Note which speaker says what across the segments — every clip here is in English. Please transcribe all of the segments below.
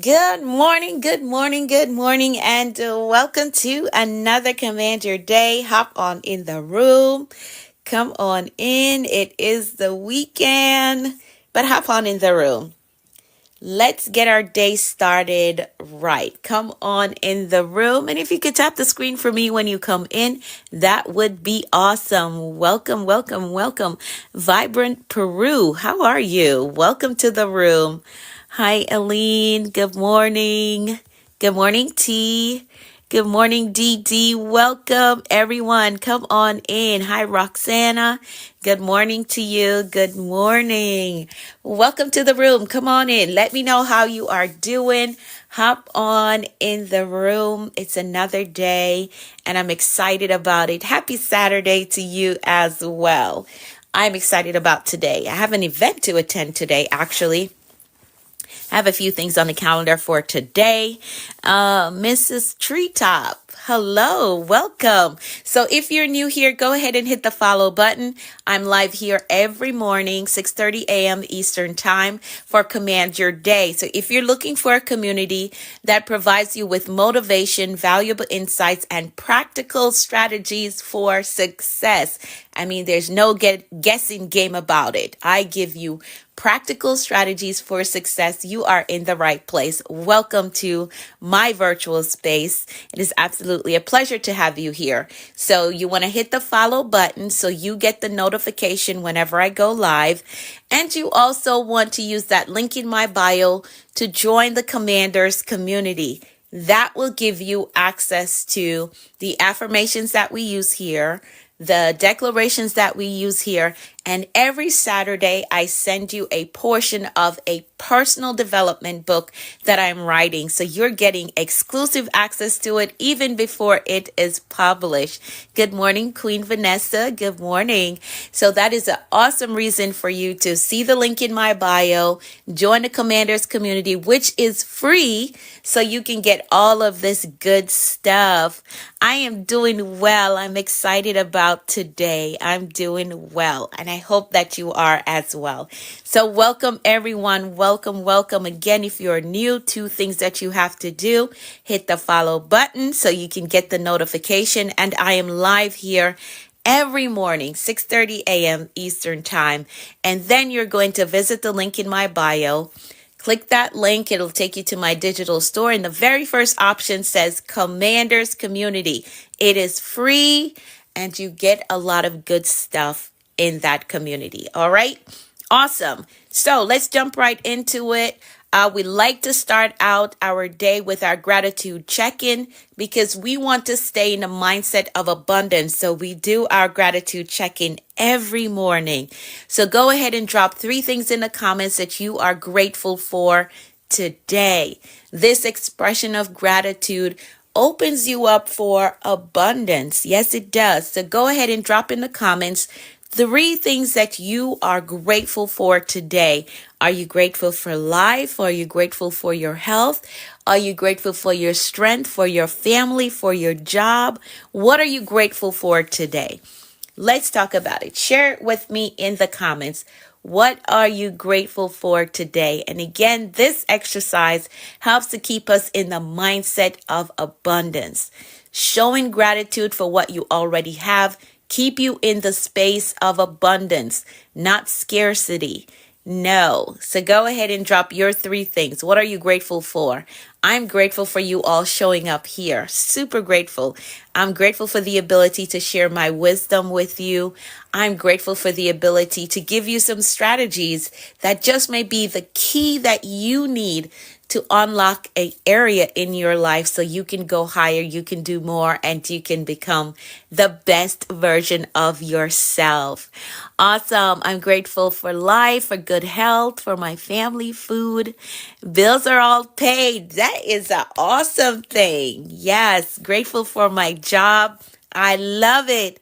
Speaker 1: Good morning, good morning, good morning, and welcome to another Command Your Day. Hop on in the room. Come on in. It is the weekend, but hop on in the room. Let's get our day started right. Come on in the room. And if you could tap the screen for me when you come in, that would be awesome. Welcome, welcome, welcome. Vibrant Peru, how are you? Welcome to the room. Hi, Aline. Good morning. Good morning, T. Good morning, Dee Dee. Welcome, everyone. Come on in. Hi, Roxana. Good morning to you. Good morning. Welcome to the room. Come on in. Let me know how you are doing. Hop on in the room. It's another day, and I'm excited about it. Happy Saturday to you as well. I'm excited about today. I have an event to attend today, actually. I have a few things on the calendar for today. Mrs. Treetop, hello, welcome. So if you're new here, go ahead and hit the follow button. I'm live here every morning, 6:30 a.m. Eastern Time for Command Your Day. So if you're looking for a community that provides you with motivation, valuable insights, and practical strategies for success, I mean, there's no guessing game about it. I give you practical strategies for success. You are in the right place. Welcome to my virtual space. It is absolutely a pleasure to have you here. So you want to hit the follow button so you get the notification whenever I go live. And you also want to use that link in my bio to join the Commanders community. That will give you access to the affirmations that we use here, the declarations that we use here, and every Saturday I send you a portion of a personal development book that I'm writing. So you're getting exclusive access to it even before it is published. Good morning, Queen Vanessa. Good morning. So that is an awesome reason for you to see the link in my bio, join the Commanders community, which is free, so you can get all of this good stuff. I am doing well. I'm excited about today. I'm doing well, and I hope that you are as well. So welcome, everyone. Welcome, welcome. Again, if you're new, two things that you have to do: hit the follow button so you can get the notification. And I am live here every morning, 6:30 a.m. Eastern Time. And then you're going to visit the link in my bio. Click that link. It'll take you to my digital store. And the very first option says Commanders Community. It is free, and you get a lot of good stuff in that community. All right. Awesome. So let's jump right into it. We like to start out our day with our gratitude check-in because we want to stay in a mindset of abundance. So we do our gratitude check-in every morning. So go ahead and drop 3 things in the comments that you are grateful for today. This expression of gratitude opens you up for abundance. Yes, it does. So go ahead and drop in the comments 3 things that you are grateful for today. Are you grateful for life? Are you grateful for your health? Are you grateful for your strength, for your family, for your job? What are you grateful for today? Let's talk about it. Share it with me in the comments. What are you grateful for today? And again, this exercise helps to keep us in the mindset of abundance. Showing gratitude for what you already have keep you in the space of abundance, not scarcity. No. So go ahead and drop your 3 things. What are you grateful for? I'm grateful for you all showing up here. Super grateful. I'm grateful for the ability to share my wisdom with you. I'm grateful for the ability to give you some strategies that just may be the key that you need to unlock an area in your life so you can go higher, you can do more, and you can become the best version of yourself. Awesome. I'm grateful for life, for good health, for my family, food. Bills are all paid. That is an awesome thing. Yes. Grateful for my job. I love it.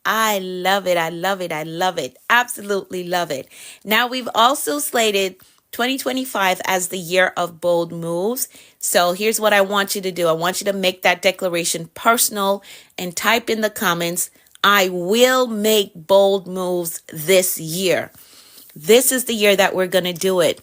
Speaker 1: I love it. I love it. I love it. Absolutely love it. Now, we've also slated 2025 as the year of bold moves. So here's what I want you to do. I want you to make that declaration personal and type in the comments, I will make bold moves this year. This is the year that we're going to do it.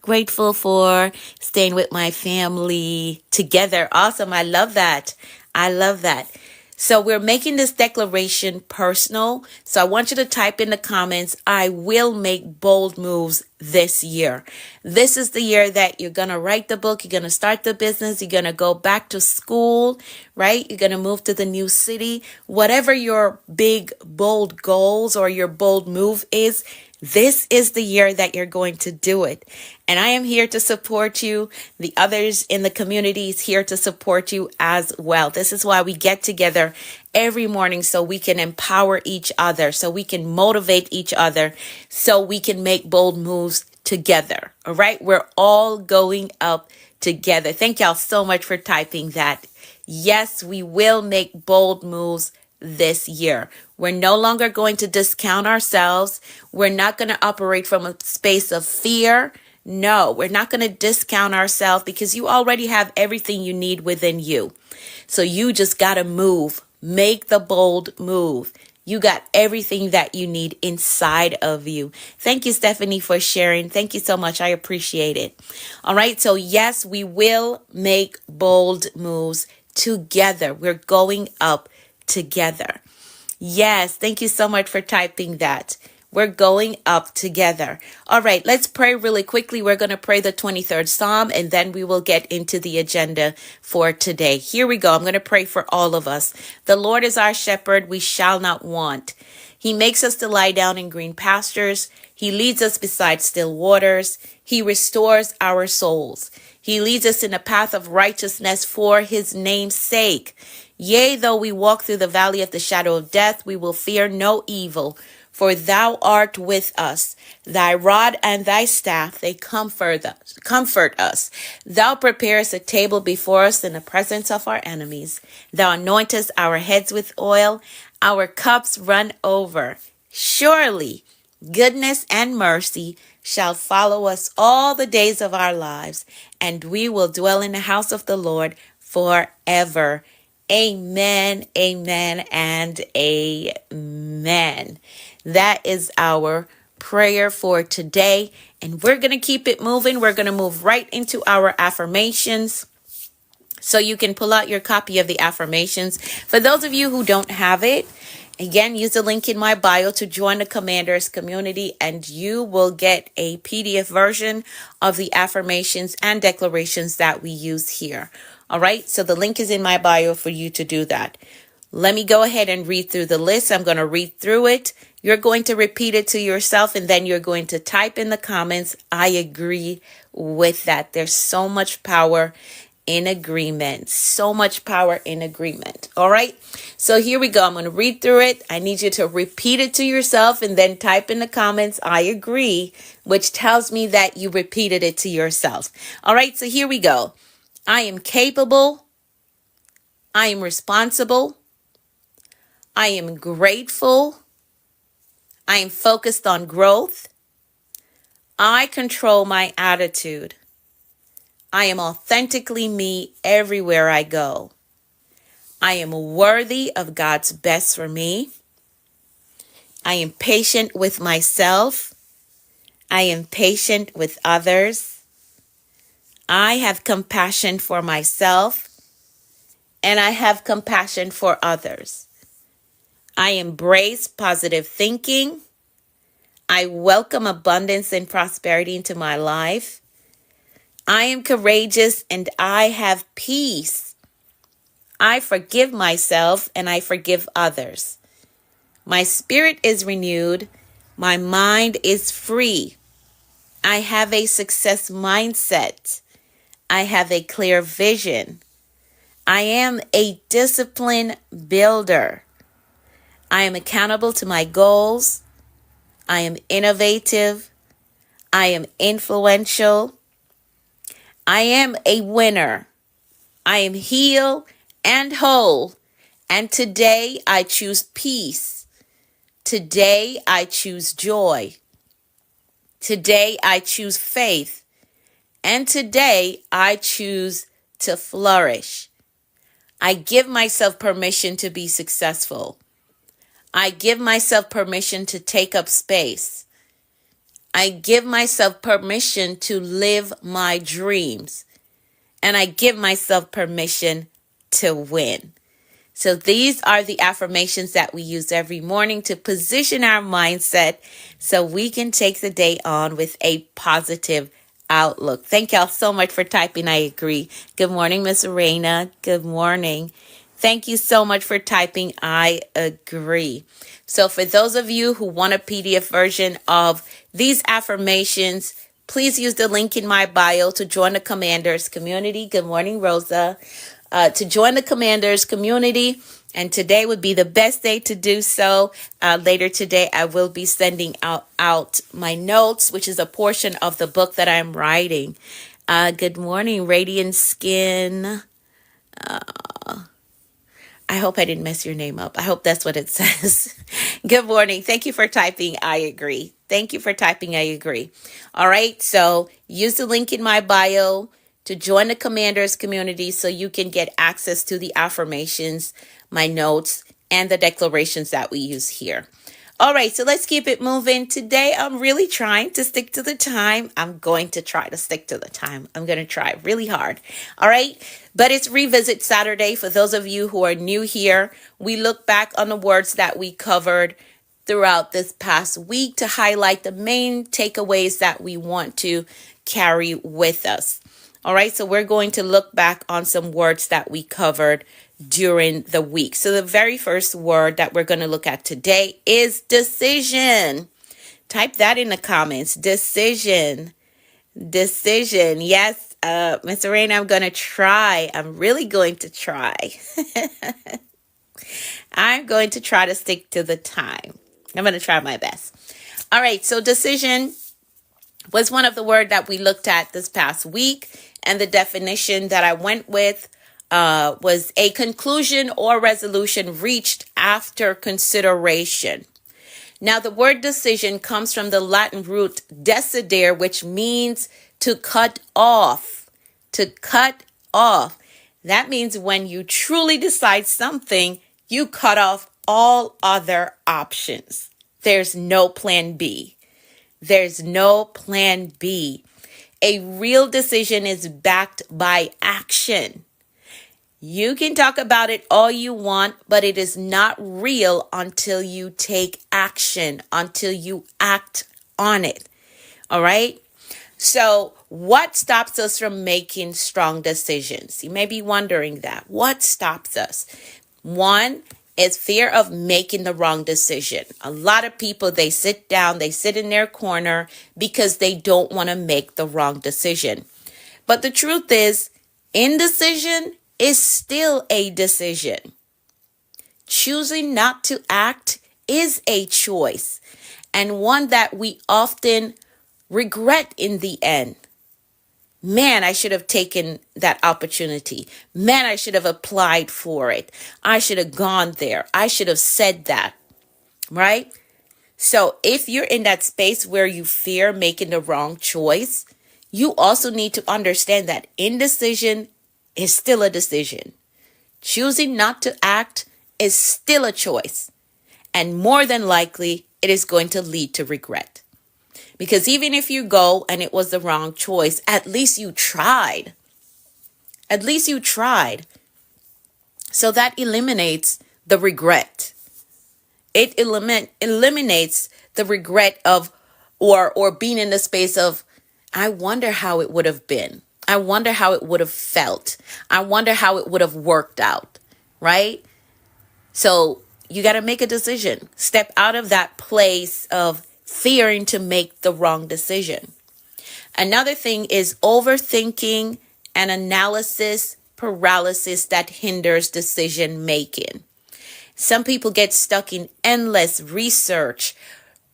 Speaker 1: Grateful for staying with my family together. Awesome. I love that. I love that. So we're making this declaration personal. So I want you to type in the comments, I will make bold moves this year. This is the year that you're going to write the book. You're going to start the business. You're going to go back to school, right? You're going to move to the new city. Whatever your big, bold goals or your bold move is, this is the year that you're going to do it. And I am here to support you. The others in the community is here to support you as well. This is why we get together every morning, so we can empower each other, so we can motivate each other, so we can make bold moves together. All right. We're all going up together. Thank y'all so much for typing that. Yes, we will make bold moves this year. We're no longer going to discount ourselves. We're not going to operate from a space of fear. No, we're not going to discount ourselves, because you already have everything you need within you. So you just got to move. Make the bold move. You got everything that you need inside of you. Thank you, Stephanie, for sharing. Thank you so much. I appreciate it. All right. So yes, we will make bold moves together. We're going up together. Yes. Thank you so much for typing that. We're going up together. All right, let's pray really quickly. We're going to pray the 23rd Psalm, and then we will get into the agenda for today. Here we go. I'm going to pray for all of us. The Lord is our shepherd. We shall not want. He makes us to lie down in green pastures. He leads us beside still waters. He restores our souls. He leads us in a path of righteousness for his name's sake. Yea, though we walk through the valley of the shadow of death, we will fear no evil. For thou art with us. Thy rod and thy staff, they comfort us. Thou preparest a table before us in the presence of our enemies. Thou anointest our heads with oil. Our cups run over. Surely goodness and mercy shall follow us all the days of our lives, and we will dwell in the house of the Lord forever. Amen, amen, and amen. That is our prayer for today, and we're going to keep it moving. We're going to move right into our affirmations. So you can pull out your copy of the affirmations. For those of you who don't have it, again, use the link in my bio to join the Commanders community, and you will get a PDF version of the affirmations and declarations that we use here. All right, so the link is in my bio for you to do that. Let me go ahead and read through the list. I'm going to read through it. You're going to repeat it to yourself, and then you're going to type in the comments, I agree with that. There's so much power in agreement. So much power in agreement. All right. So here we go. I'm going to read through it. I need you to repeat it to yourself and then type in the comments, I agree, which tells me that you repeated it to yourself. All right. So here we go. I am capable. I am responsible. I am grateful. I am focused on growth. I control my attitude. I am authentically me everywhere I go. I am worthy of God's best for me. I am patient with myself. I am patient with others. I have compassion for myself, and I have compassion for others. I embrace positive thinking. I welcome abundance and prosperity into my life. I am courageous and I have peace. I forgive myself and I forgive others. My spirit is renewed. My mind is free. I have a success mindset. I have a clear vision. I am a discipline builder. I am accountable to my goals. I am innovative. I am influential. I am a winner. I am healed and whole. And today I choose peace. Today I choose joy. Today I choose faith. And today I choose to flourish. I give myself permission to be successful. I give myself permission to take up space. I give myself permission to live my dreams. And I give myself permission to win. So these are the affirmations that we use every morning to position our mindset so we can take the day on with a positive outlook. Thank y'all so much for typing I agree. Good morning, Miss Raina. Good morning. Thank you so much for typing I agree. So for those of you who want a PDF version of these affirmations, please use the link in my bio to join the Commanders community. Good morning, Rosa. To join the Commanders community, and today would be the best day to do so. Later today, I will be sending out my notes, which is a portion of the book that I'm writing. Good morning, Radiant Skin. I hope I didn't mess your name up. I hope that's what it says. Good morning. Thank you for typing I agree. Thank you for typing I agree. All right. So use the link in my bio to join the Commanders community so you can get access to the affirmations, my notes, and the declarations that we use here. All right, so let's keep it moving. Today, I'm really trying to stick to the time. I'm going to try to stick to the time. I'm going to try really hard. All right, but it's Revisit Saturday. For those of you who are new here, we look back on the words that we covered throughout this past week to highlight the main takeaways that we want to carry with us. All right, so we're going to look back on some words that we covered during the week. So the very first word that we're going to look at today is decision. Type that in the comments. Decision. Decision. Yes, Miss Raina, I'm going to try. I'm really going to try. I'm going to try to stick to the time. I'm going to try my best. All right, so decision was one of the words that we looked at this past week. And the definition that I went with was a conclusion or resolution reached after consideration. Now, the word decision comes from the Latin root decidere, which means to cut off. To cut off. That means when you truly decide something, you cut off all other options. There's no plan B. There's no plan B. A real decision is backed by action. You can talk about it all you want, but it is not real until you take action, until you act on it. All right? So what stops us from making strong decisions? You may be wondering that. What stops us? One is fear of making the wrong decision. A lot of people, they sit down, they sit in their corner because they don't want to make the wrong decision. But the truth is, indecision is still a decision. Choosing not to act is a choice, and one that we often regret in the end. Man, I should have taken that opportunity. Man, I should have applied for it. I should have gone there. I should have said that, right? So if you're in that space where you fear making the wrong choice, you also need to understand that indecision is still a decision. Choosing not to act is still a choice. And more than likely, it is going to lead to regret. Because even if you go and it was the wrong choice, at least you tried. At least you tried. So that eliminates the regret. It eliminates the regret of or being in the space of, I wonder how it would have been. I wonder how it would have felt. I wonder how it would have worked out, right? So you got to make a decision. Step out of that place of fearing to make the wrong decision. Another thing is overthinking and analysis paralysis that hinders decision making. Some people get stuck in endless research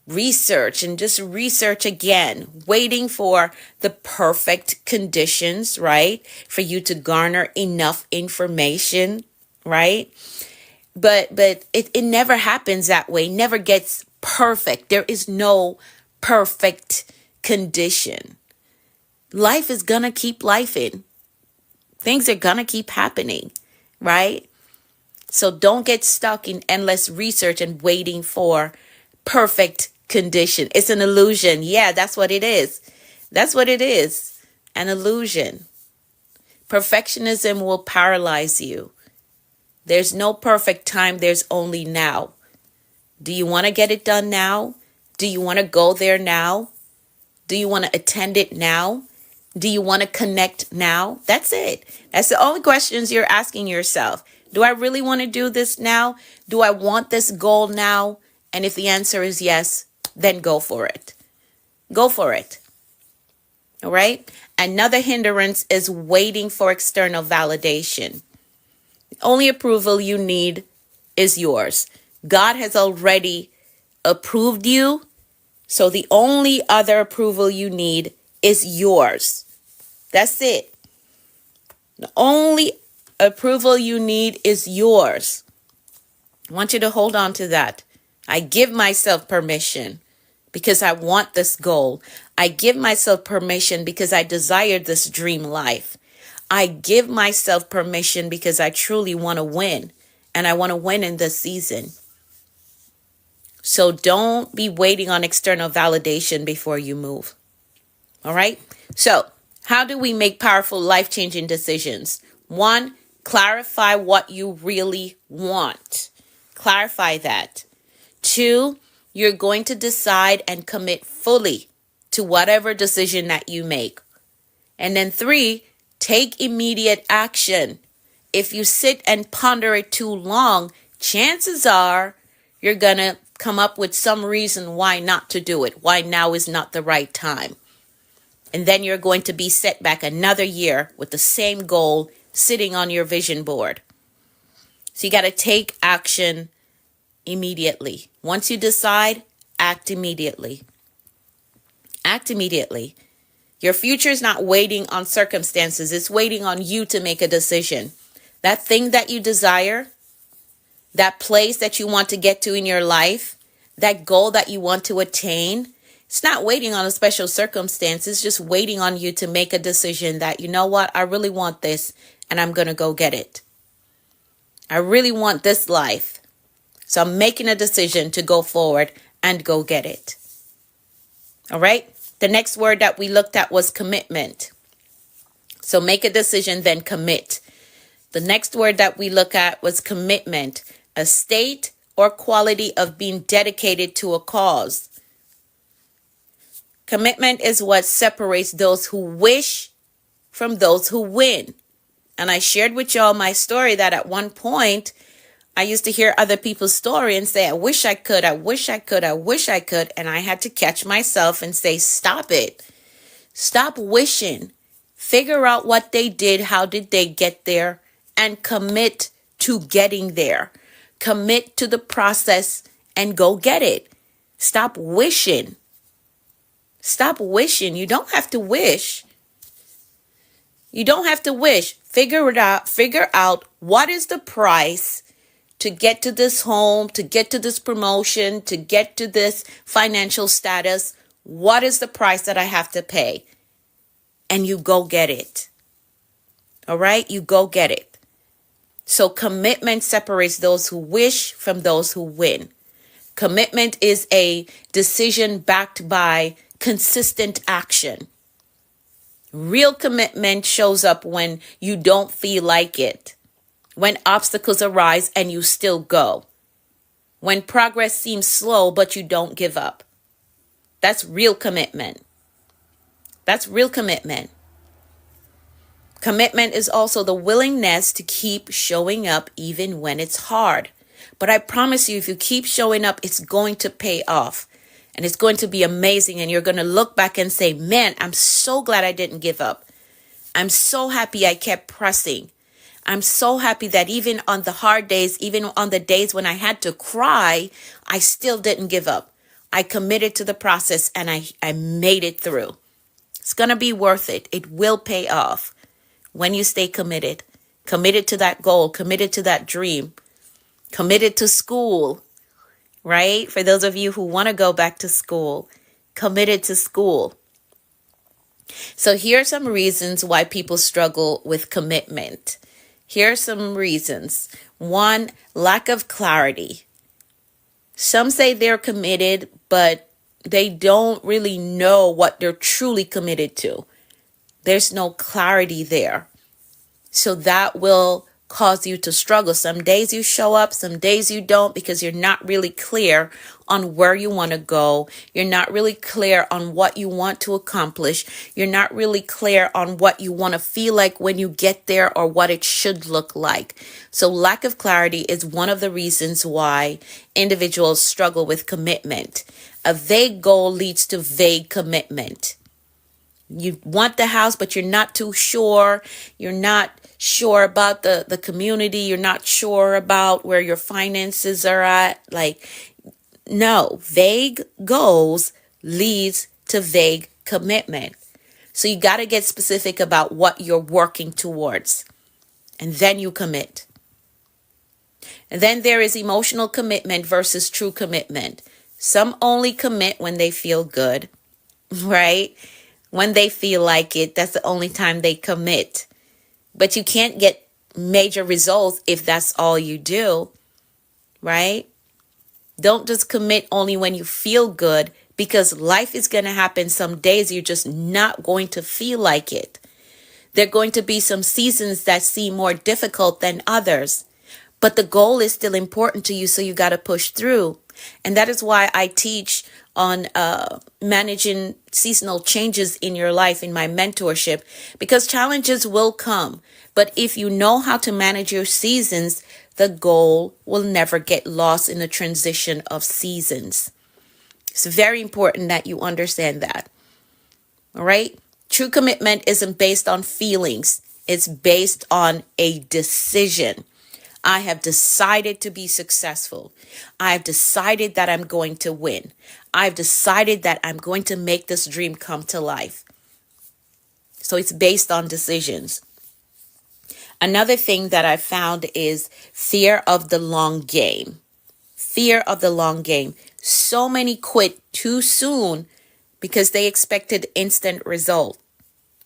Speaker 1: and just research again, waiting for the perfect conditions, right? For you to garner enough information, right? But it never happens that way, never gets perfect. There is no perfect condition. Life is going to keep lifing. Things are going to keep happening, right? So don't get stuck in endless research and waiting for perfect condition. It's an illusion. Yeah, that's what it is. That's what it is. An illusion. Perfectionism will paralyze you. There's no perfect time. There's only now. Do you want to get it done now? Do you want to go there now? Do you want to attend it now? Do you want to connect now? That's it. That's the only questions you're asking yourself. Do I really want to do this now? Do I want this goal now? And if the answer is yes, then go for it. Go for it. All right? Another hindrance is waiting for external validation. The only approval you need is yours. God has already approved you. So the only other approval you need is yours. That's it. The only approval you need is yours. I want you to hold on to that. I give myself permission because I want this goal. I give myself permission because I desire this dream life. I give myself permission because I truly want to win, and I want to win in this season. So don't be waiting on external validation before you move. All right? So how do we make powerful, life-changing decisions? 1, clarify what you really want. Clarify that. 2, you're going to decide and commit fully to whatever decision that you make. And then 3, take immediate action. If you sit and ponder it too long, chances are you're going to come up with some reason why not to do it, why now is not the right time. And then you're going to be set back another year with the same goal sitting on your vision board. So you got to take action immediately. Once you decide, act immediately. Act immediately. Your future is not waiting on circumstances. It's waiting on you to make a decision. That thing that you desire, that place that you want to get to in your life, that goal that you want to attain, it's not waiting on a special circumstance. It's just waiting on you to make a decision that, you know what, I really want this and I'm going to go get it. I really want this life. So I'm making a decision to go forward and go get it. All right. The next word that we looked at was commitment. So make a decision, then commit. The next word that we look at was commitment, a state or quality of being dedicated to a cause. Commitment is what separates those who wish from those who win. And I shared with y'all my story that at one point, I used to hear other people's story and say, I wish I could, I wish I could, I wish I could. And I had to catch myself and say, stop it. Stop wishing. Figure out what they did, how did they get there, and commit to getting there. Commit to the process and go get it. Stop wishing. Stop wishing. You don't have to wish. You don't have to wish. Figure it out. Figure out what is the price to get to this home, to get to this promotion, to get to this financial status. What is the price that I have to pay? And you go get it. All right? You go get it. So commitment separates those who wish from those who win. Commitment is a decision backed by consistent action. Real commitment shows up when you don't feel like it, when obstacles arise and you still go, when progress seems slow but you don't give up. That's real commitment. That's real commitment. Commitment is also the willingness to keep showing up even when it's hard. But I promise you, if you keep showing up, it's going to pay off. And it's going to be amazing. And you're going to look back and say, man, I'm so glad I didn't give up. I'm so happy I kept pressing. I'm so happy that even on the hard days, even on the days when I had to cry, I still didn't give up. I committed to the process and I made it through. It's going to be worth it. It will pay off when you stay committed. Committed to that goal, committed to that dream, committed to school. Right? For those of you who want to go back to school, committed to school. So here are some reasons why people struggle with commitment. Here are some reasons. 1, lack of clarity. Some say they're committed, but they don't really know what they're truly committed to. There's no clarity there. So that will cause you to struggle. Some days you show up, some days you don't, because you're not really clear on where you want to go. You're not really clear on what you want to accomplish. You're not really clear on what you want to feel like when you get there or what it should look like. So lack of clarity is one of the reasons why individuals struggle with commitment. A vague goal leads to vague commitment. You want the house, but you're not too sure. You're not sure about the community. You're not sure about where your finances are at. Like, no, vague goals leads to vague commitment. So you got to get specific about what you're working towards, and then you commit. And then there is emotional commitment versus true commitment. Some only commit when they feel good, right? When they feel like it, that's the only time they commit. But you can't get major results if that's all you do, right? Don't just commit only when you feel good, because life is going to happen. Some days you're just not going to feel like it. There are going to be some seasons that seem more difficult than others. But the goal is still important to you, so you got to push through. And that is why I teach on managing seasonal changes in your life in my mentorship, because challenges will come. But if you know how to manage your seasons, the goal will never get lost in the transition of seasons. It's very important that you understand that. All right? True commitment isn't based on feelings. It's based on a decision. I have decided to be successful. I've decided that I'm going to win. I've decided that I'm going to make this dream come to life. So it's based on decisions. Another thing that I found is fear of the long game. Fear of the long game. So many quit too soon because they expected instant result.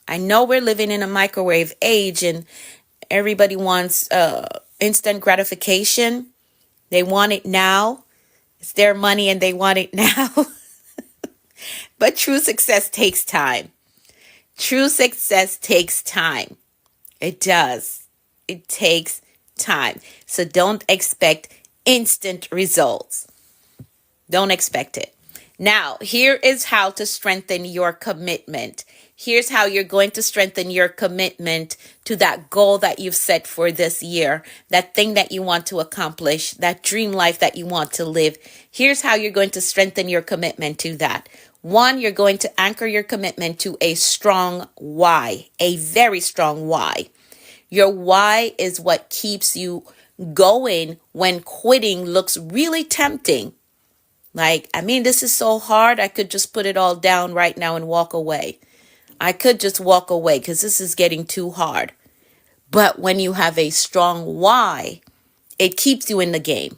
Speaker 1: I know we're living in a microwave age and everybody wants instant gratification. They want it now. It's their money and they want it now. But true success takes time. True success takes time. It does. It takes time. So don't expect instant results. Don't expect it. Now, here is how to strengthen your commitment. Here's how you're going to strengthen your commitment to that goal that you've set for this year, that thing that you want to accomplish, that dream life that you want to live. Here's how you're going to strengthen your commitment to that. One, you're going to anchor your commitment to a strong why, a very strong why. Your why is what keeps you going when quitting looks really tempting. Like, this is so hard. I could just put it all down right now and walk away. I could just walk away because this is getting too hard. But when you have a strong why, it keeps you in the game.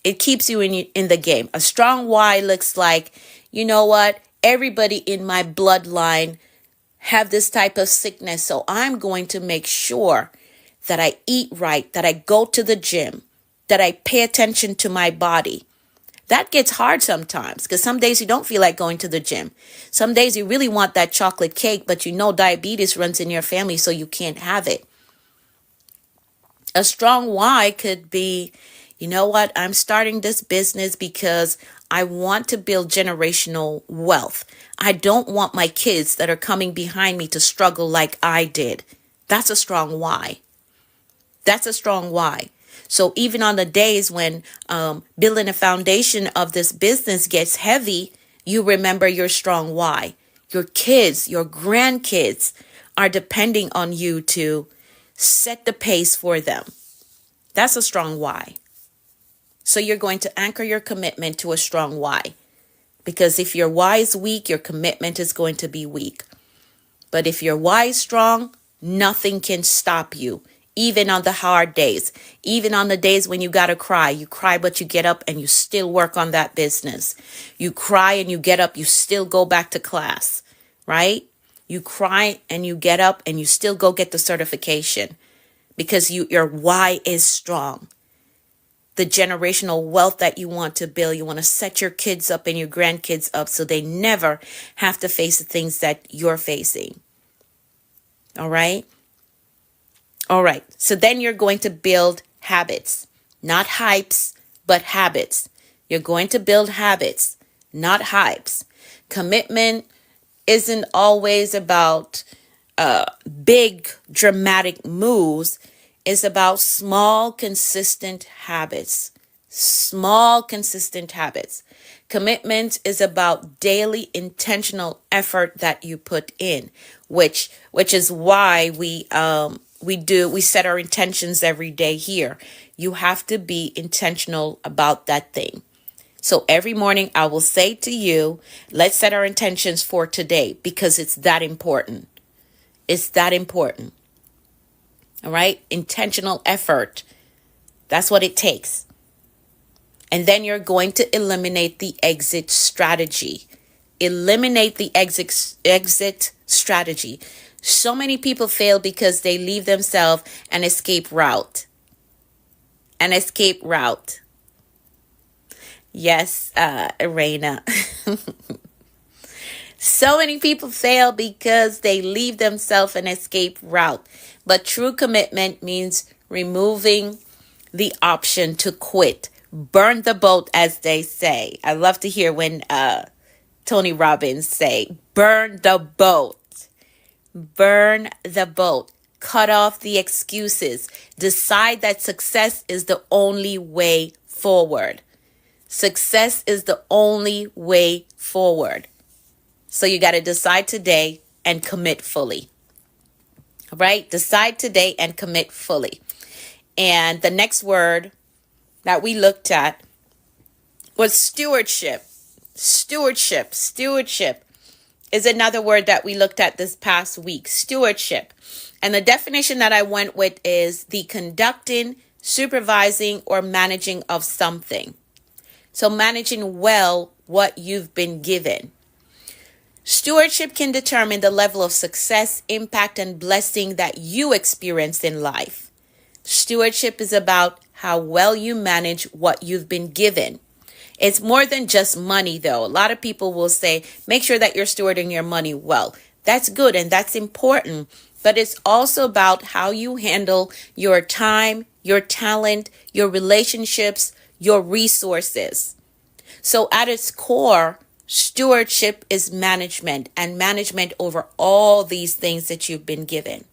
Speaker 1: It keeps you in the game. A strong why looks like, you know what? Everybody in my bloodline have this type of sickness. So I'm going to make sure that I eat right, that I go to the gym, that I pay attention to my body. That gets hard sometimes because some days you don't feel like going to the gym. Some days you really want that chocolate cake, but you know diabetes runs in your family, so you can't have it. A strong why could be, you know what? I'm starting this business because I want to build generational wealth. I don't want my kids that are coming behind me to struggle like I did. That's a strong why. That's a strong why. So even on the days when building a foundation of this business gets heavy, you remember your strong why. Your kids, your grandkids are depending on you to set the pace for them. That's a strong why. So you're going to anchor your commitment to a strong why. Because if your why is weak, your commitment is going to be weak. But if your why is strong, nothing can stop you. Even on the hard days, even on the days when you got to cry, you cry, but you get up and you still work on that business. You cry and you get up, you still go back to class, right? You cry and you get up and you still go get the certification because your why is strong. the generational wealth that you want to build. You want to set your kids up and your grandkids up so they never have to face the things that you're facing. All right? All right. So then you're going to build habits, not hypes, but habits. You're going to build habits, not hypes. Commitment isn't always about big dramatic moves. It's about small, consistent habits. Small, consistent habits. Commitment is about daily intentional effort that you put in, which is why we set our intentions every day here. You have to be intentional about that thing. So every morning I will say to you, let's set our intentions for today because it's that important. It's that important. All right? Intentional effort. That's what it takes. And then you're going to eliminate the exit strategy. Eliminate the exit strategy. So many people fail because they leave themselves an escape route. An escape route. Yes, Raina. So many people fail because they leave themselves an escape route. But true commitment means removing the option to quit. Burn the boat, as they say. I love to hear when Tony Robbins say, burn the boat. Burn the boat. Cut off the excuses. Decide that success is the only way forward. Success is the only way forward. So you got to decide today and commit fully. All right? Decide today and commit fully. And the next word that we looked at was stewardship. Stewardship is another word that we looked at this past week. Stewardship. And the definition that I went with is the conducting, supervising, or managing of something. So managing well what you've been given. Stewardship can determine the level of success, impact, and blessing that you experience in life. Stewardship is about how well you manage what you've been given. It's more than just money, though. A lot of people will say, make sure that you're stewarding your money well. That's good and that's important. But it's also about how you handle your time, your talent, your relationships, your resources. So at its core, stewardship is management, and management over all these things that you've been given.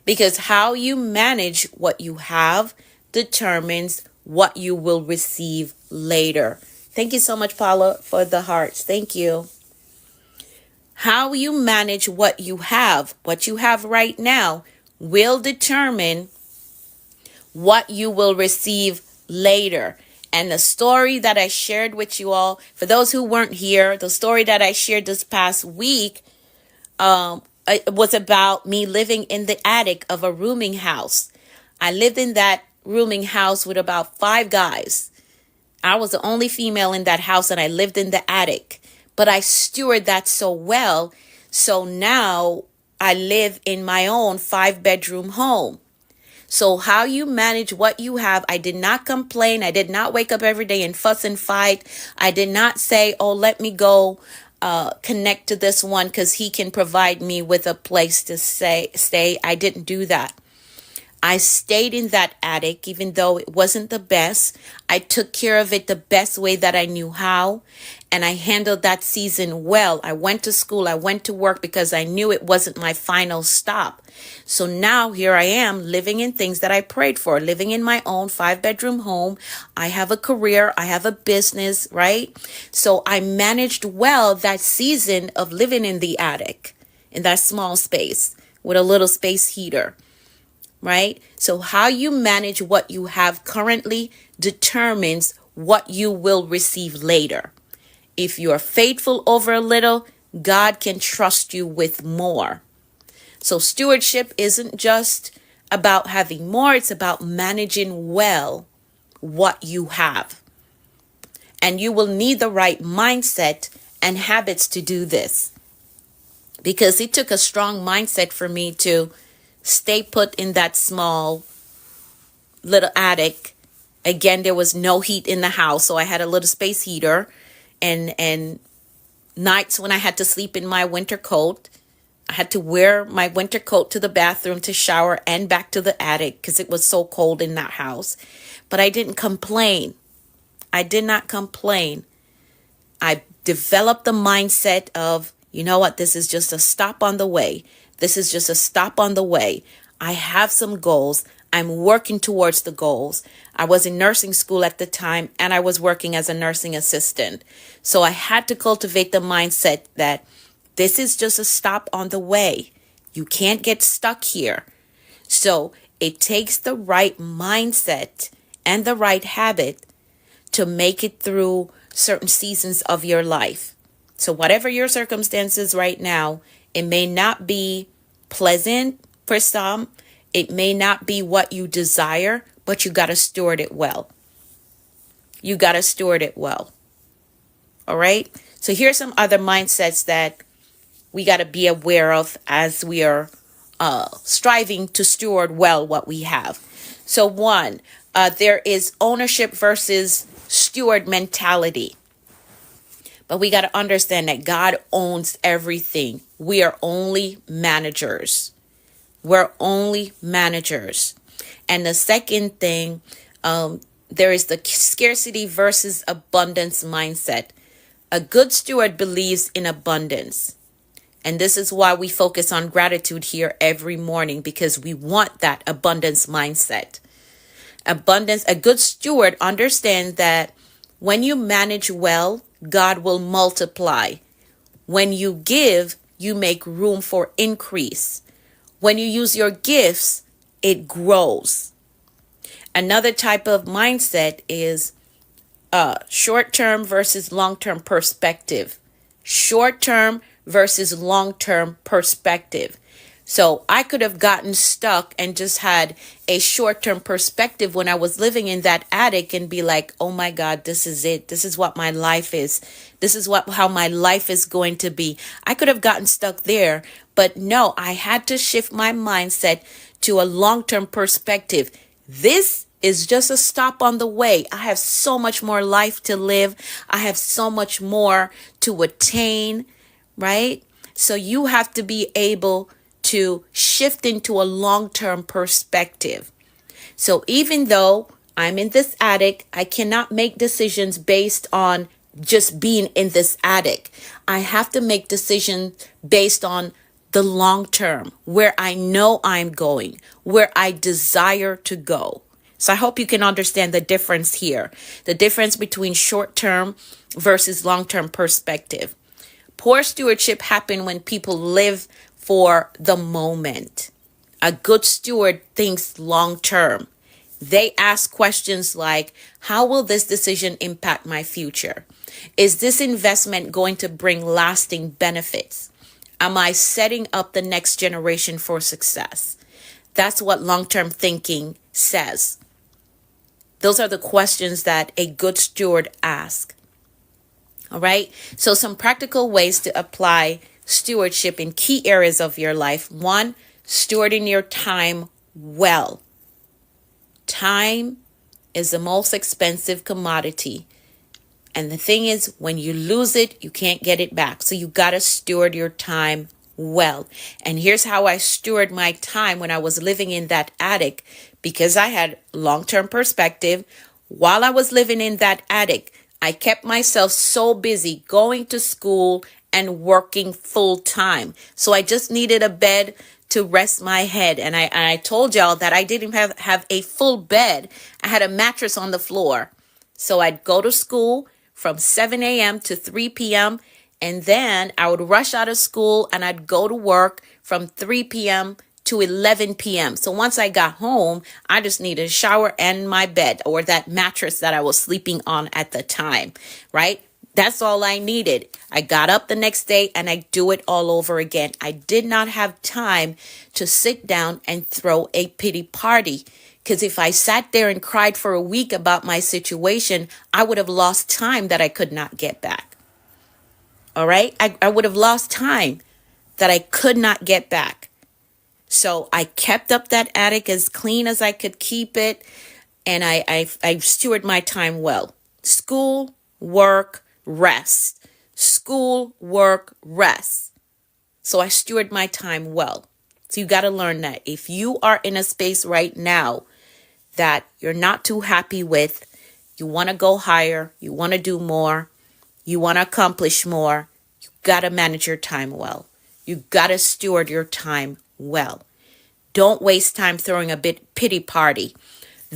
Speaker 1: Because how you manage what you have determines what you will receive later. Thank you so much, Paula, for the hearts. Thank you. How you manage what you have right now, will determine what you will receive later. And the story that I shared with you all, for those who weren't here, the story that I shared this past week it was about me living in the attic of a rooming house. I lived in that rooming house with about 5 guys. I was the only female in that house and I lived in the attic. But I stewarded that so well. So now I live in my own 5-bedroom home. So how you manage what you have, I did not complain. I did not wake up every day and fuss and fight. I did not say, oh, let me go connect to this one because he can provide me with a place to stay. I didn't do that. I stayed in that attic, even though it wasn't the best. I took care of it the best way that I knew how. And I handled that season well. I went to school. I went to work because I knew it wasn't my final stop. So now here I am living in things that I prayed for, living in my own 5-bedroom home. I have a career. I have a business, right? So I managed well that season of living in the attic, in that small space with a little space heater. Right? So how you manage what you have currently determines what you will receive later. If you are faithful over a little, God can trust you with more. So stewardship isn't just about having more, it's about managing well what you have. And you will need the right mindset and habits to do this. Because it took a strong mindset for me to stay put in that small little attic Again, there was no heat in the house, so I had a little space heater, and nights when I had to sleep in my winter coat, I had to wear my winter coat to the bathroom to shower and back to the attic because it was so cold in that house. But I didn't complain. I did not complain. I developed the mindset of, you know what, this is just a stop on the way. This is just a stop on the way. I have some goals. I'm working towards the goals. I was in nursing school at the time, and I was working as a nursing assistant. So I had to cultivate the mindset that this is just a stop on the way. You can't get stuck here. So it takes the right mindset and the right habit to make it through certain seasons of your life. So whatever your circumstances right now, it may not be pleasant for some. It may not be what you desire, but you got to steward it well. You got to steward it well. All right. So here's some other mindsets that we got to be aware of as we are striving to steward well what we have. So one, there is ownership versus steward mentality. But we got to understand that God owns everything. We are only managers. We're only managers. And the second thing, there is the scarcity versus abundance mindset. A good steward believes in abundance. And this is why we focus on gratitude here every morning, because we want that abundance mindset. Abundance, a good steward understands that when you manage well, God will multiply. When you give, you make room for increase. When you use your gifts, it grows. Another type of mindset is short-term versus long-term perspective. Short-term versus long-term perspective. So I could have gotten stuck and just had a short-term perspective when I was living in that attic and be like, oh my God, this is it. This is what my life is. This is how my life is going to be. I could have gotten stuck there, but no, I had to shift my mindset to a long-term perspective. This is just a stop on the way. I have so much more life to live. I have so much more to attain, right? So you have to be able to shift into a long-term perspective. So even though I'm in this attic, I cannot make decisions based on just being in this attic. I have to make decisions based on the long term, where I know I'm going, where I desire to go. So I hope you can understand the difference here, the difference between short-term versus long-term perspective. Poor stewardship happens when people live for the moment. A good steward thinks long term. They ask questions like, how will this decision impact my future? Is this investment going to bring lasting benefits? Am I setting up the next generation for success? That's what long-term thinking says. Those are the questions that a good steward asks. All right. So some practical ways to apply stewardship in key areas of your life. One, stewarding your time well. Time is the most expensive commodity. And the thing is, when you lose it, you can't get it back. So you got to steward your time well. And here's how I steward my time when I was living in that attic, because I had long-term perspective. While I was living in that attic, I kept myself so busy going to school and working full time. So I just needed a bed to rest my head. And I told y'all that I didn't have a full bed. I had a mattress on the floor. So I'd go to school from 7 a.m. to 3 p.m. And then I would rush out of school and I'd go to work from 3 p.m. to 11 p.m. So once I got home, I just needed a shower and my bed, or that mattress that I was sleeping on at the time, right? That's all I needed. I got up the next day and I do it all over again. I did not have time to sit down and throw a pity party, because if I sat there and cried for a week about my situation, I would have lost time that I could not get back. All right? I would have lost time that I could not get back. So I kept up that attic as clean as I could keep it. and I steward my time well. School, work, rest. School, work, rest. So I steward my time well. So you got to learn that. If you are in a space right now that you're not too happy with, you want to go higher, you want to do more, you want to accomplish more, you got to manage your time well. You got to steward your time well. Don't waste time throwing a pity party.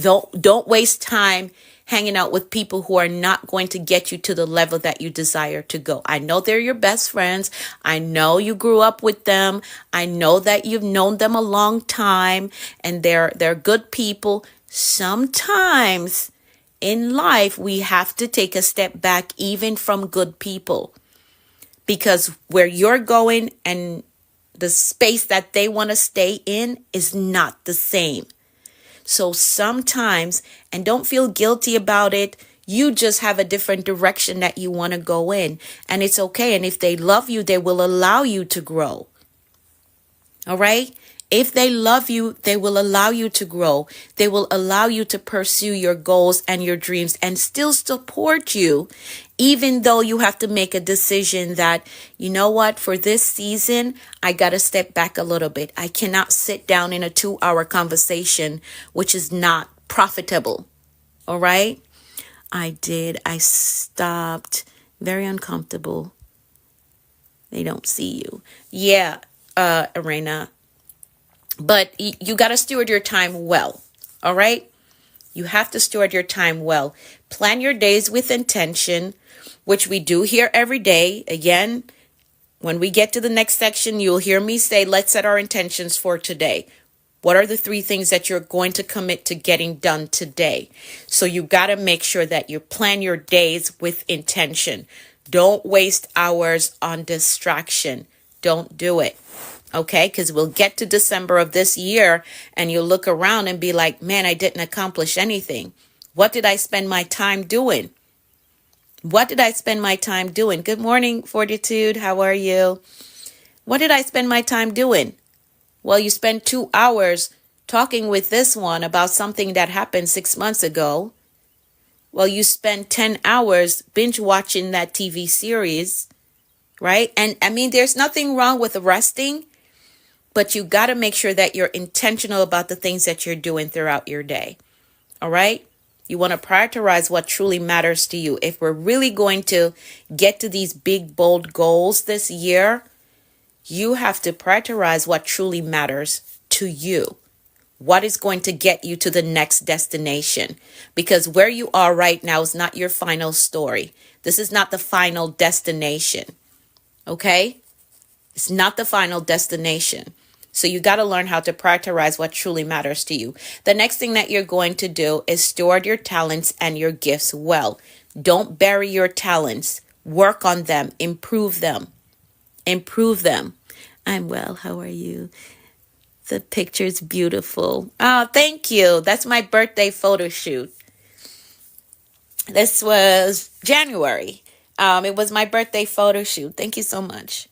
Speaker 1: Don't waste time hanging out with people who are not going to get you to the level that you desire to go. I know they're your best friends. I know you grew up with them. I know that you've known them a long time and they're good people. Sometimes in life, we have to take a step back even from good people, because where you're going and the space that they want to stay in is not the same. So sometimes, and don't feel guilty about it, you just have a different direction that you want to go in. And it's okay. And if they love you, they will allow you to grow. All right? If they love you, they will allow you to grow. They will allow you to pursue your goals and your dreams and still support you, even though you have to make a decision that, you know what, for this season, I got to step back a little bit. I cannot sit down in a 2-hour conversation, which is not profitable. All right? I stopped. Very uncomfortable. They don't see you. Yeah, Arena. But you got to steward your time well. All right? You have to steward your time well. Plan your days with intention, which we do here every day. Again, when we get to the next section, you'll hear me say, let's set our intentions for today. What are the 3 things that you're going to commit to getting done today? So you got to make sure that you plan your days with intention. Don't waste hours on distraction. Don't do it. Okay, because we'll get to December of this year and you'll look around and be like, man, I didn't accomplish anything. What did I spend my time doing? What did I spend my time doing? Good morning, Fortitude. How are you? What did I spend my time doing? Well, you spent 2 hours talking with this one about something that happened 6 months ago. Well, you spent 10 hours binge watching that TV series, right? And I mean, there's nothing wrong with resting. But you got to make sure that you're intentional about the things that you're doing throughout your day. All right? You want to prioritize what truly matters to you. If we're really going to get to these big, bold goals this year, you have to prioritize what truly matters to you. What is going to get you to the next destination? Because where you are right now is not your final story. This is not the final destination. Okay? It's not the final destination. So you got to learn how to prioritize what truly matters to you. The next thing that you're going to do is steward your talents and your gifts well. Don't bury your talents. Work on them. Improve them. Improve them. I'm well. How are you? The picture's beautiful. Oh, thank you. That's my birthday photo shoot. This was January. It was my birthday photo shoot. Thank you so much.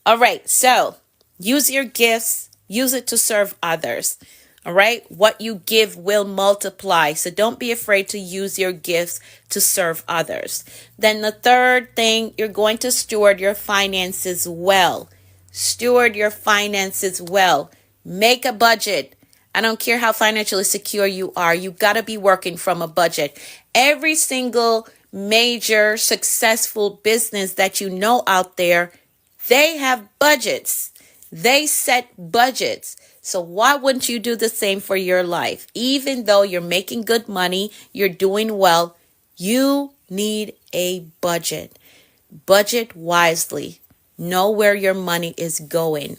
Speaker 1: All right. So use your gifts. Use it to serve others. All right. What you give will multiply. So don't be afraid to use your gifts to serve others. Then the third thing, you're going to steward your finances well. Steward your finances well. Make a budget. I don't care how financially secure you are. You got to be working from a budget. Every single major successful business that you know out there, they have budgets. They set budgets. So why wouldn't you do the same for your life? Even though you're making good money, you're doing well, you need a budget. Budget wisely. Know where your money is going.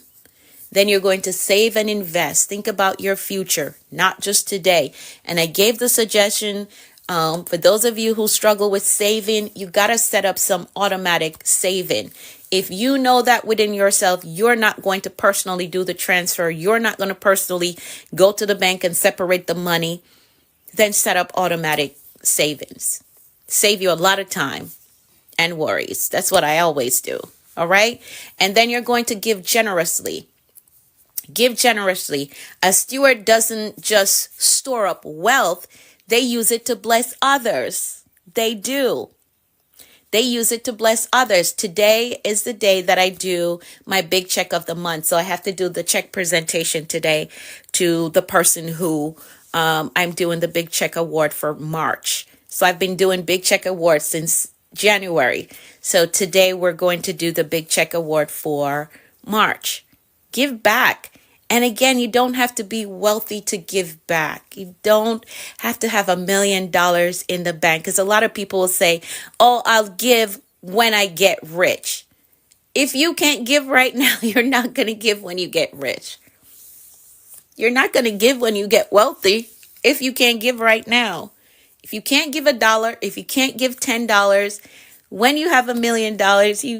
Speaker 1: Then you're going to save and invest. Think about your future, not just today. And I gave the suggestion for those of you who struggle with saving, you got to set up some automatic saving. If you know that within yourself, you're not going to personally do the transfer, you're not going to personally go to the bank and separate the money, then set up automatic savings. Save you a lot of time and worries. That's what I always do. All right. And then you're going to give generously. Give generously. A steward doesn't just store up wealth. They use it to bless others. They do. They use it to bless others. Today is the day that I do my big check of the month. So I have to do the check presentation today to the person who I'm doing the big check award for March. So I've been doing big check awards since January. So today we're going to do the big check award for March. Give back. And again, you don't have to be wealthy to give back. You don't have to have $1 million in the bank, because a lot of people will say, oh, I'll give when I get rich. If you can't give right now, you're not going to give when you get rich. You're not going to give when you get wealthy if you can't give right now. If you can't give $1, if you can't give $10, when you have $1 million,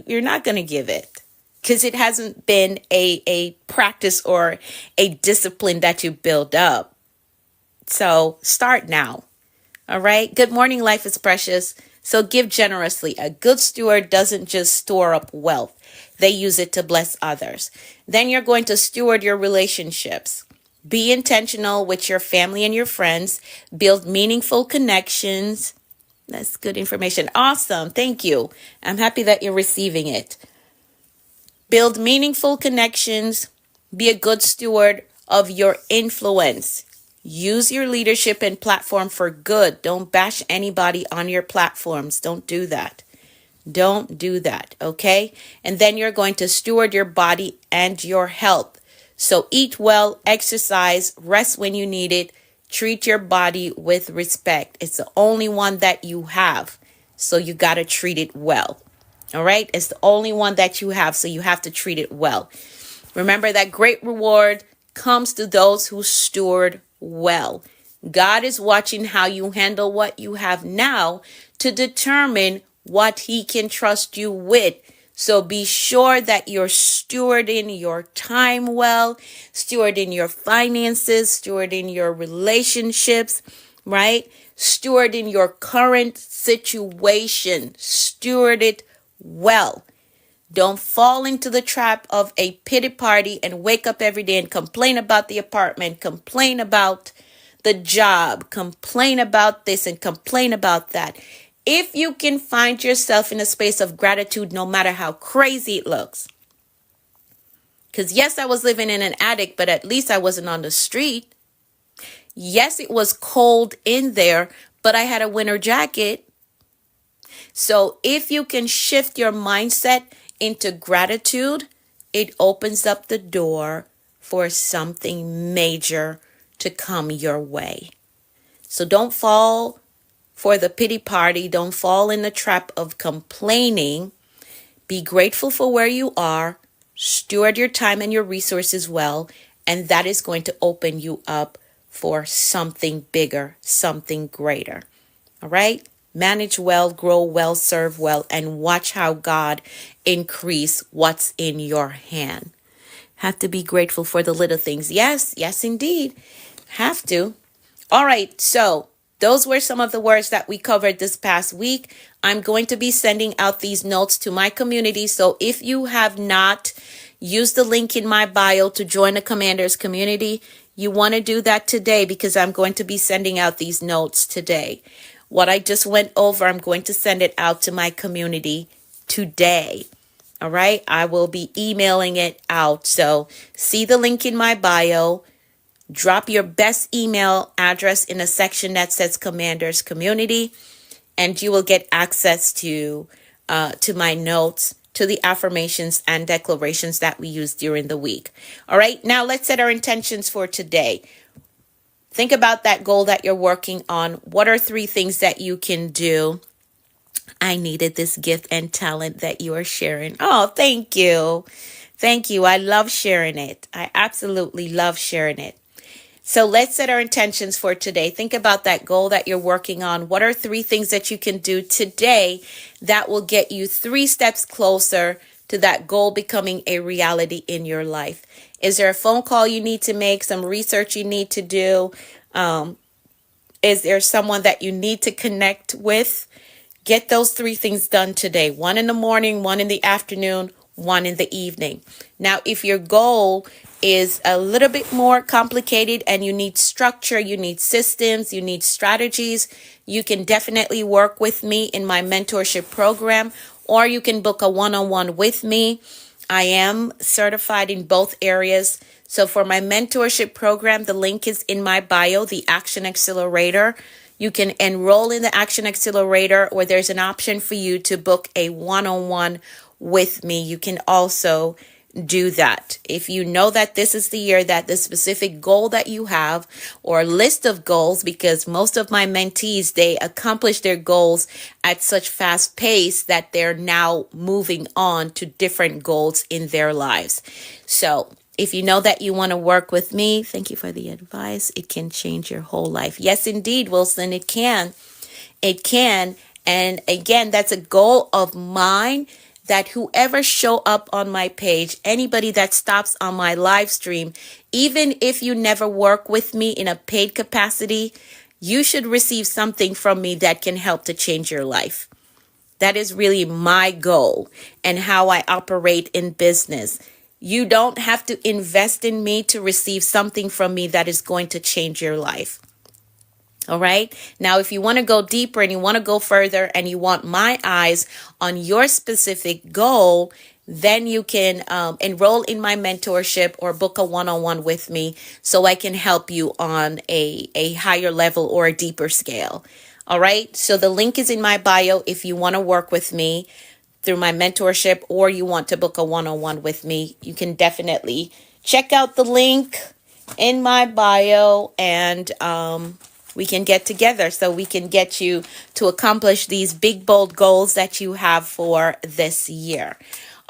Speaker 1: you're not going to give it. Because it hasn't been a practice or a discipline that you build up. So start now. All right. Good morning. Life is precious. So give generously. A good steward doesn't just store up wealth. They use it to bless others. Then you're going to steward your relationships. Be intentional with your family and your friends. Build meaningful connections. That's good information. Awesome. Thank you. I'm happy that you're receiving it. Build meaningful connections. Be a good steward of your influence. Use your leadership and platform for good. Don't bash anybody on your platforms. Don't do that. Don't do that, okay? And then you're going to steward your body and your health. So eat well, exercise, rest when you need it. Treat your body with respect. It's the only one that you have, so you got to treat it well. All right. It's the only one that you have, so you have to treat it well. Remember that great reward comes to those who steward well. God is watching how you handle what you have now to determine what he can trust you with. So be sure that you're stewarding your time well, stewarding your finances, stewarding your relationships, right? Stewarding your current situation. Steward it well. Don't fall into the trap of a pity party and wake up every day and complain about the apartment, complain about the job, complain about this and complain about that. If you can find yourself in a space of gratitude, no matter how crazy it looks. Because yes, I was living in an attic, but at least I wasn't on the street. Yes, it was cold in there, but I had a winter jacket. So if you can shift your mindset into gratitude, it opens up the door for something major to come your way. So don't fall for the pity party. Don't fall in the trap of complaining. Be grateful for where you are. Steward your time and your resources well. And that is going to open you up for something bigger, something greater. All right? Manage well, grow well, serve well, and watch how God increase what's in your hand. Have to be grateful for the little things. Yes, indeed. Have to. All right, so those were some of the words that we covered this past week. I'm going to be sending out these notes to my community. So if you have not used the link in my bio to join the Commanders community, you want to do that today, because I'm going to be sending out these notes today. What I just went over, I'm going to send it out to my community today. All right. I will be emailing it out. So see the link in my bio. Drop your best email address in a section that says Commanders Community, and you will get access to my notes, to the affirmations and declarations that we use during the week. All right. Now let's set our intentions for today. Think about that goal that you're working on. What are 3 things that you can do? I needed this gift and talent that you are sharing. Oh, thank you. Thank you. I love sharing it. I absolutely love sharing it. So let's set our intentions for today. Think about that goal that you're working on. What are 3 things that you can do today that will get you 3 steps closer to that goal becoming a reality in your life? Is there a phone call you need to make, some research you need to do? Is there someone that you need to connect with? Get those 3 things done today. 1 in the morning, 1 in the afternoon, 1 in the evening. Now, if your goal is a little bit more complicated and you need structure, you need systems, you need strategies, you can definitely work with me in my mentorship program, or you can book a one-on-one with me. I am certified in both areas. So for my mentorship program, the link is in my bio, the Action Accelerator. You can enroll in the Action Accelerator, or there's an option for you to book a one-on-one with me. You can also do that. If you know that this is the year that the specific goal that you have, or list of goals, because most of my mentees, they accomplish their goals at such fast pace that they're now moving on to different goals in their lives. So if you know that you want to work with me, thank you for the advice. It can change your whole life. Yes, indeed, Wilson, it can. It can. And again, that's a goal of mine, that whoever show up on my page, anybody that stops on my live stream, even if you never work with me in a paid capacity, you should receive something from me that can help to change your life. That is really my goal and how I operate in business. You don't have to invest in me to receive something from me that is going to change your life. All right. Now, if you want to go deeper and you want to go further and you want my eyes on your specific goal, then you can enroll in my mentorship or book a one-on-one with me so I can help you on a higher level or a deeper scale. All right. So the link is in my bio if you want to work with me through my mentorship, or you want to book a one-on-one with me. You can definitely check out the link in my bio, and we can get together so we can get you to accomplish these big, bold goals that you have for this year.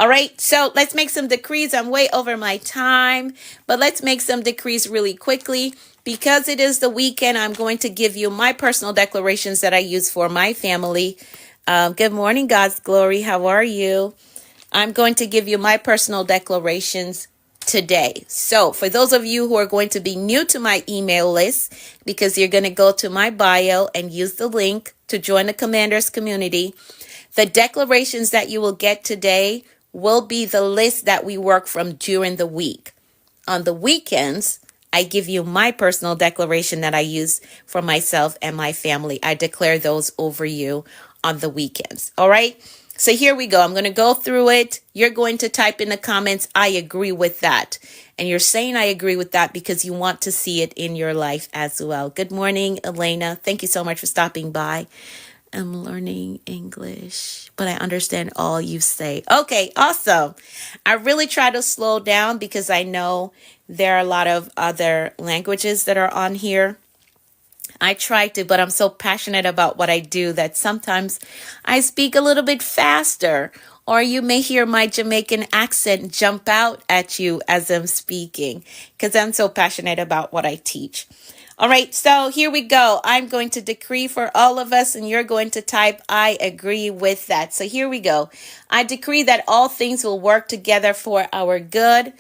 Speaker 1: All right, so let's make some decrees. I'm way over my time, but let's make some decrees really quickly. Because it is the weekend, I'm going to give you my personal declarations that I use for my family. Good morning, God's glory. How are you? I'm going to give you my personal declarations today. So for those of you who are going to be new to my email list, because you're going to go to my bio and use the link to join the Commanders community, the declarations that you will get today will be the list that we work from during the week. On the weekends, I give you my personal declaration that I use for myself and my family. I declare those over you on the weekends. All right. So here we go. I'm going to go through it. You're going to type in the comments, I agree with that. And you're saying I agree with that because you want to see it in your life as well. Good morning, Elena. Thank you so much for stopping by. I'm learning English, but I understand all you say. Okay, awesome. I really try to slow down because I know there are a lot of other languages that are on here. I try to, but I'm so passionate about what I do that sometimes I speak a little bit faster, or you may hear my Jamaican accent jump out at you as I'm speaking because I'm so passionate about what I teach. All right, so here we go. I'm going to decree for all of us, and you're going to type, I agree with that. So here we go. I decree that all things will work together for our good.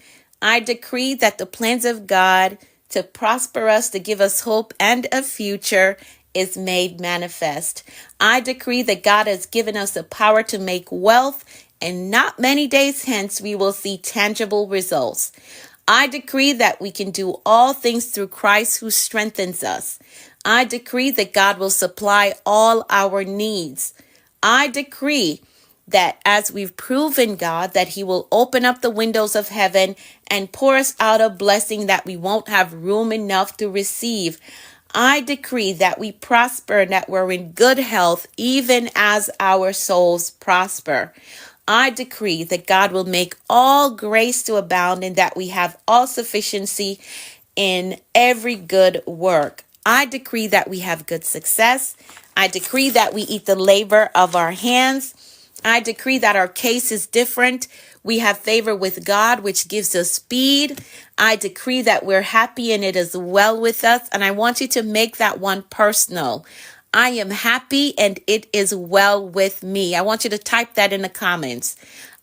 Speaker 1: I decree that the plans of God to prosper us, to give us hope and a future is made manifest. I decree that God has given us the power to make wealth, and not many days hence we will see tangible results. I decree that we can do all things through Christ who strengthens us. I decree that God will supply all our needs. I decree that as we've proven God, that he will open up the windows of heaven and pour us out a blessing that we won't have room enough to receive. I decree that we prosper and that we're in good health, even as our souls prosper. I decree that God will make all grace to abound and that we have all sufficiency in every good work. I decree that we have good success. I decree that we eat the labor of our hands. I decree that our case is different. We have favor with God, which gives us speed. I decree that we're happy and it is well with us. And I want you to make that one personal. I am happy and it is well with me. I want you to type that in the comments.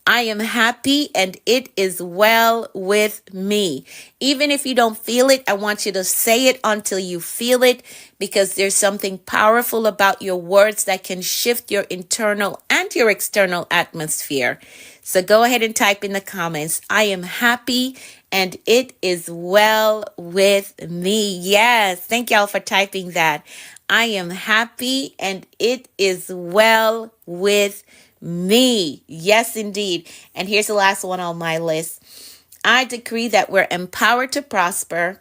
Speaker 1: I am happy and it is well with me. Even if you don't feel it, I want you to say it until you feel it, because there's something powerful about your words that can shift your internal and your external atmosphere. So go ahead and type in the comments, I am happy and it is well with me. Yes, thank y'all for typing that. I am happy and it is well with me. Yes, indeed. And here's the last one on my list. I decree that we're empowered to prosper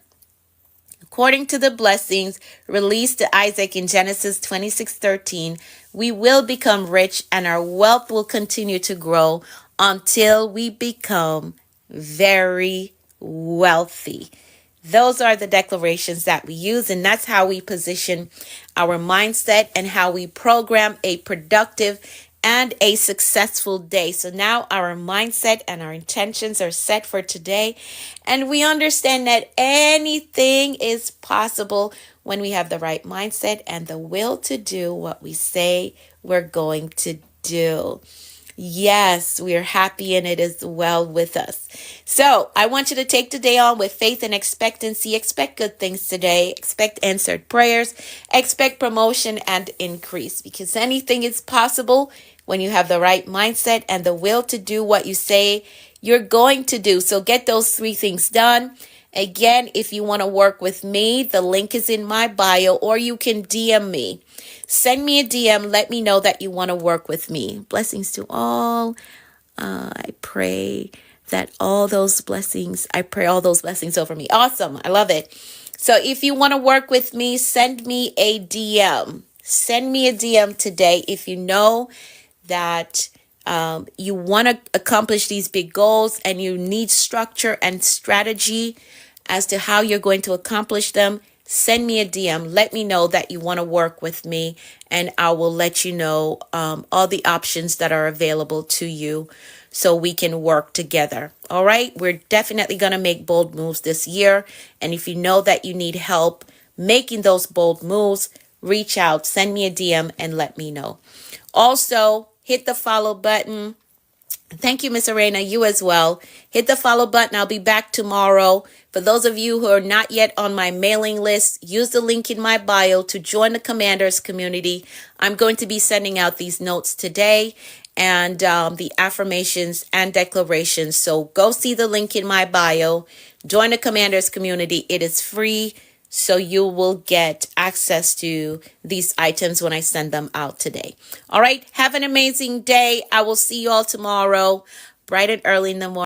Speaker 1: according to the blessings released to Isaac in Genesis 26:13. We will become rich and our wealth will continue to grow until we become very wealthy. Those are the declarations that we use, and that's how we position our mindset and how we program a productive and a successful day. So now our mindset and our intentions are set for today, and we understand that anything is possible when we have the right mindset and the will to do what we say we're going to do. Yes, we are happy and it is well with us. So I want you to take today on with faith and expectancy. Expect good things today. Expect answered prayers. Expect promotion and increase, because anything is possible when you have the right mindset and the will to do what you say you're going to do. So get those 3 things done. Again, if you want to work with me, the link is in my bio, or you can DM me. Send me a DM. Let me know that you want to work with me. Blessings to all. I pray all those blessings over me. Awesome. I love it. So if you want to work with me, send me a DM. Send me a DM today if you know that you want to accomplish these big goals and you need structure and strategy as to how you're going to accomplish them. Send me a DM. Let me know that you want to work with me, and I will let you know all the options that are available to you so we can work together. All right. We're definitely going to make bold moves this year. And if you know that you need help making those bold moves, reach out, send me a DM and let me know. Also, hit the follow button. Thank you, Miss Arena. You as well. Hit the follow button. I'll be back tomorrow. For those of you who are not yet on my mailing list, use the link in my bio to join the Commanders community. I'm going to be sending out these notes today and the affirmations and declarations. So go see the link in my bio. Join the Commanders community. It is free. So you will get access to these items when I send them out today. All right. Have an amazing day. I will see you all tomorrow, bright and early in the morning.